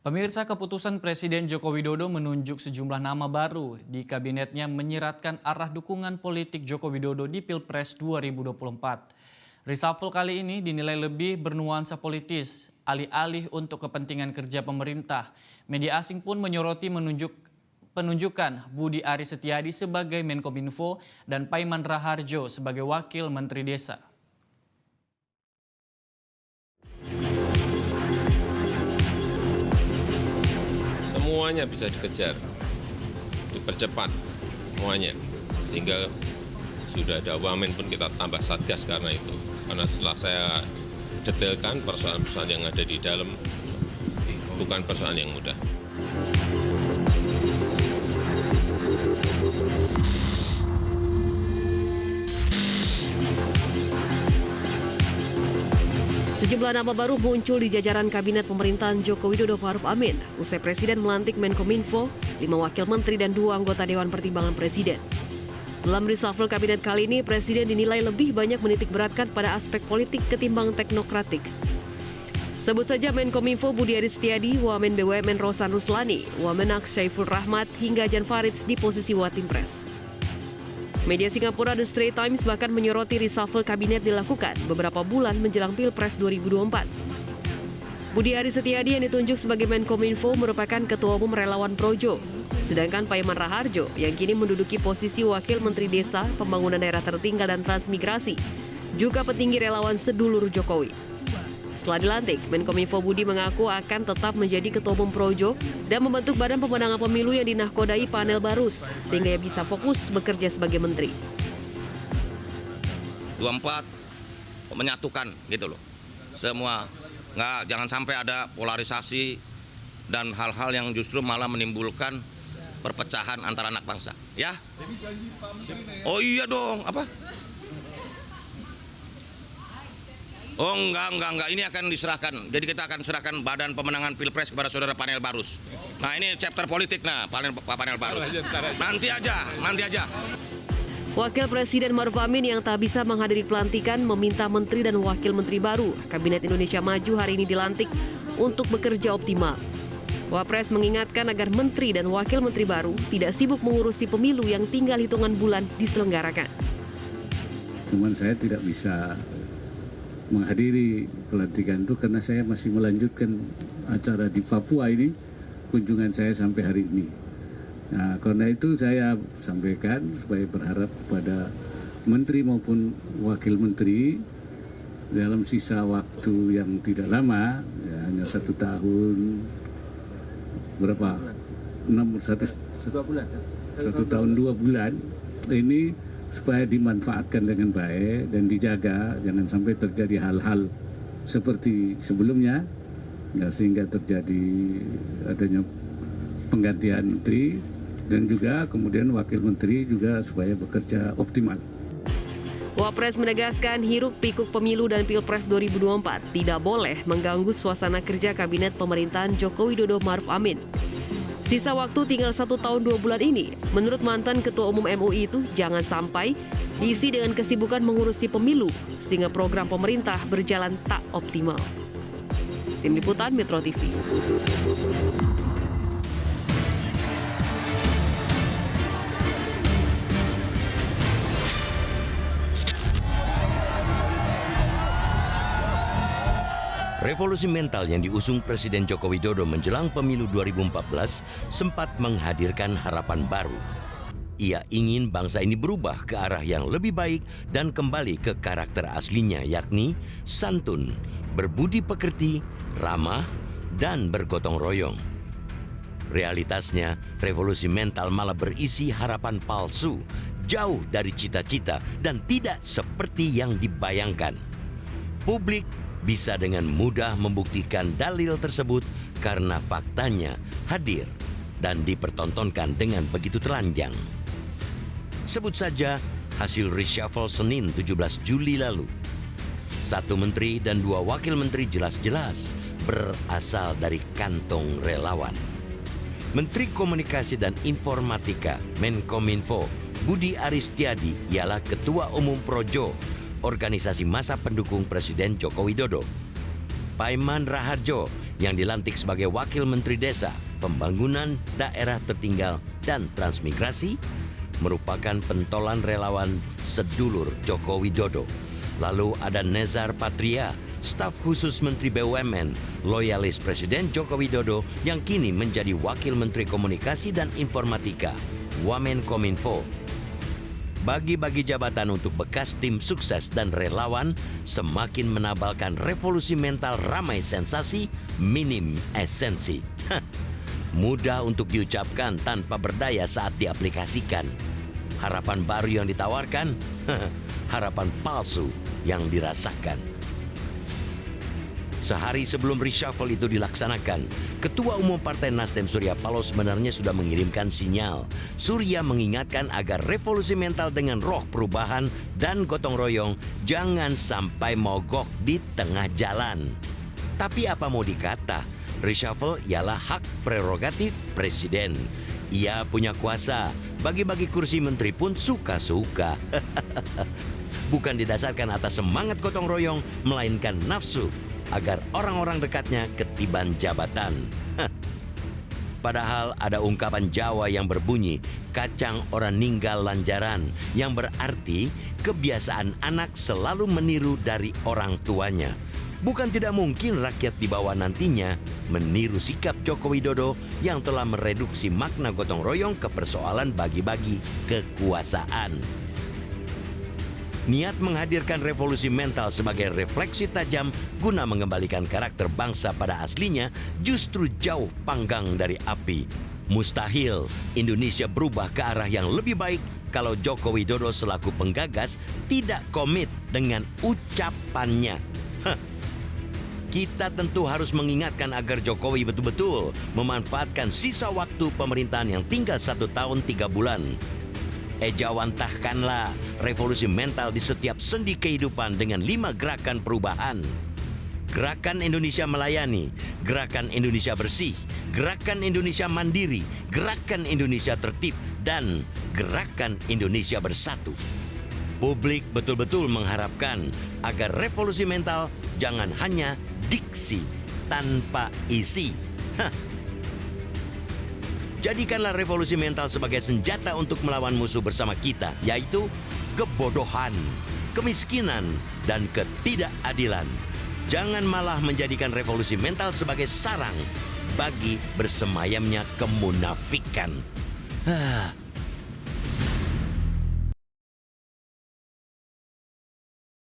Pemirsa, keputusan Presiden Joko Widodo menunjuk sejumlah nama baru di kabinetnya menyiratkan arah dukungan politik Joko Widodo di Pilpres 2024. Reshuffle kali ini dinilai lebih bernuansa politis, alih-alih untuk kepentingan kerja pemerintah. Media asing pun menyoroti penunjukan Budi Aris Setiadi sebagai Menkominfo dan Paiman Raharjo sebagai Wakil Menteri Desa. Semuanya bisa dikejar, dipercepat semuanya. Sehingga sudah ada wamen pun kita tambah satgas karena itu. Karena setelah saya detailkan persoalan-persoalan yang ada di dalam bukan persoalan yang mudah. Sejumlah nama baru muncul di jajaran Kabinet Pemerintahan Joko Widodo Ma'ruf Amin. Usai Presiden melantik Menkominfo, 5 wakil menteri dan 2 anggota Dewan Pertimbangan Presiden. Dalam reshuffle kabinet kali ini, Presiden dinilai lebih banyak menitik beratkan pada aspek politik ketimbang teknokratik. Sebut saja Menkominfo Budi Aris Setiadi, Wamen BUMN Rosan Ruslani, Wamenak Syaiful Rahmat hingga Jan Faridz di posisi Watimpres. Media Singapura The Straits Times bahkan menyoroti reshuffle kabinet dilakukan beberapa bulan menjelang Pilpres 2024. Budi Aris Setiadi yang ditunjuk sebagai Menkominfo merupakan Ketua Umum Relawan Projo. Sedangkan Paiman Raharjo yang kini menduduki posisi Wakil Menteri Desa, Pembangunan Daerah Tertinggal dan Transmigrasi, juga petinggi relawan sedulur Jokowi. Setelah dilantik, Menkominfo Budi mengaku akan tetap menjadi Ketua Umum Projo dan membentuk Badan Pemenangan Pemilu yang dinahkodai panel Barus, sehingga ia bisa fokus bekerja sebagai menteri. 24 menyatukan gitu loh. Semua jangan sampai ada polarisasi dan hal-hal yang justru malah menimbulkan perpecahan antara anak bangsa. Ya? Oh iya dong, apa? Oh enggak, ini akan diserahkan. Jadi kita akan serahkan Badan Pemenangan Pilpres kepada saudara panel Barus. Nah ini chapter politik panel Barus. Nanti aja. Wakil Presiden Ma'ruf Amin yang tak bisa menghadiri pelantikan meminta menteri dan wakil menteri baru Kabinet Indonesia Maju hari ini dilantik untuk bekerja optimal. Wapres mengingatkan agar menteri dan wakil menteri baru tidak sibuk mengurusi pemilu yang tinggal hitungan bulan diselenggarakan. Cuman saya tidak bisa menghadiri pelantikan itu karena saya masih melanjutkan acara di Papua ini, kunjungan saya sampai hari ini. Nah, karena itu saya sampaikan supaya berharap pada menteri maupun wakil menteri dalam sisa waktu yang tidak lama, ya, hanya 1 tahun, berapa? 1 tahun 2 bulan ini supaya dimanfaatkan dengan baik dan dijaga, jangan sampai terjadi hal-hal seperti sebelumnya, ya, sehingga terjadi adanya penggantian menteri dan juga kemudian wakil menteri juga supaya bekerja optimal. Wapres menegaskan hiruk-pikuk pemilu dan Pilpres 2024 tidak boleh mengganggu suasana kerja Kabinet Pemerintahan Joko Widodo Ma'ruf Amin. Sisa waktu tinggal 1 tahun 2 bulan ini, menurut mantan Ketua Umum MUI itu jangan sampai diisi dengan kesibukan mengurusi pemilu sehingga program pemerintah berjalan tak optimal. Tim Liputan Metro TV. Revolusi mental yang diusung Presiden Joko Widodo menjelang pemilu 2014 sempat menghadirkan harapan baru. Ia ingin bangsa ini berubah ke arah yang lebih baik dan kembali ke karakter aslinya, yakni santun, berbudi pekerti, ramah, dan bergotong royong. Realitasnya, revolusi mental malah berisi harapan palsu, jauh dari cita-cita dan tidak seperti yang dibayangkan. Publik bisa dengan mudah membuktikan dalil tersebut karena faktanya hadir dan dipertontonkan dengan begitu telanjang. Sebut saja hasil reshuffle Senin 17 Juli lalu. 1 menteri dan 2 wakil menteri jelas-jelas berasal dari kantong relawan. Menteri Komunikasi dan Informatika Menkominfo Budi Aris Setiadi ialah Ketua Umum Projo, organisasi massa pendukung Presiden Joko Widodo. Paiman Raharjo yang dilantik sebagai Wakil Menteri Desa, Pembangunan Daerah Tertinggal dan Transmigrasi, merupakan pentolan relawan sedulur Joko Widodo. Lalu ada Nezar Patria, staf khusus Menteri BUMN, loyalis Presiden Joko Widodo yang kini menjadi Wakil Menteri Komunikasi dan Informatika, Wamenkominfo. Bagi-bagi jabatan untuk bekas tim sukses dan relawan semakin menabalkan revolusi mental ramai sensasi, minim esensi. Mudah untuk diucapkan tanpa berdaya saat diaplikasikan. Harapan baru yang ditawarkan, harapan palsu yang dirasakan. Sehari sebelum reshuffle itu dilaksanakan, Ketua Umum Partai Nasdem Surya Paloh sebenarnya sudah mengirimkan sinyal. Surya mengingatkan agar revolusi mental dengan roh perubahan dan gotong royong jangan sampai mogok di tengah jalan. Tapi apa mau dikata, reshuffle ialah hak prerogatif Presiden. Ia punya kuasa, bagi-bagi kursi menteri pun suka-suka. Bukan didasarkan atas semangat gotong royong, melainkan nafsu agar orang-orang dekatnya ketiban jabatan. Padahal ada ungkapan Jawa yang berbunyi, kacang orang ninggal lanjaran, yang berarti kebiasaan anak selalu meniru dari orang tuanya. Bukan tidak mungkin rakyat di bawah nantinya meniru sikap Joko Widodo yang telah mereduksi makna gotong royong ke persoalan bagi-bagi kekuasaan. Niat menghadirkan revolusi mental sebagai refleksi tajam guna mengembalikan karakter bangsa pada aslinya justru jauh panggang dari api. Mustahil Indonesia berubah ke arah yang lebih baik kalau Joko Widodo selaku penggagas tidak komit dengan ucapannya. Kita tentu harus mengingatkan agar Jokowi betul-betul memanfaatkan sisa waktu pemerintahan yang tinggal 1 tahun 3 bulan. Ejawantahkanlah revolusi mental di setiap sendi kehidupan dengan 5 gerakan perubahan. Gerakan Indonesia Melayani, Gerakan Indonesia Bersih, Gerakan Indonesia Mandiri, Gerakan Indonesia Tertib, dan Gerakan Indonesia Bersatu. Publik betul-betul mengharapkan agar revolusi mental jangan hanya diksi tanpa isi. Jadikanlah revolusi mental sebagai senjata untuk melawan musuh bersama kita, yaitu kebodohan, kemiskinan, dan ketidakadilan. Jangan malah menjadikan revolusi mental sebagai sarang bagi bersemayamnya kemunafikan.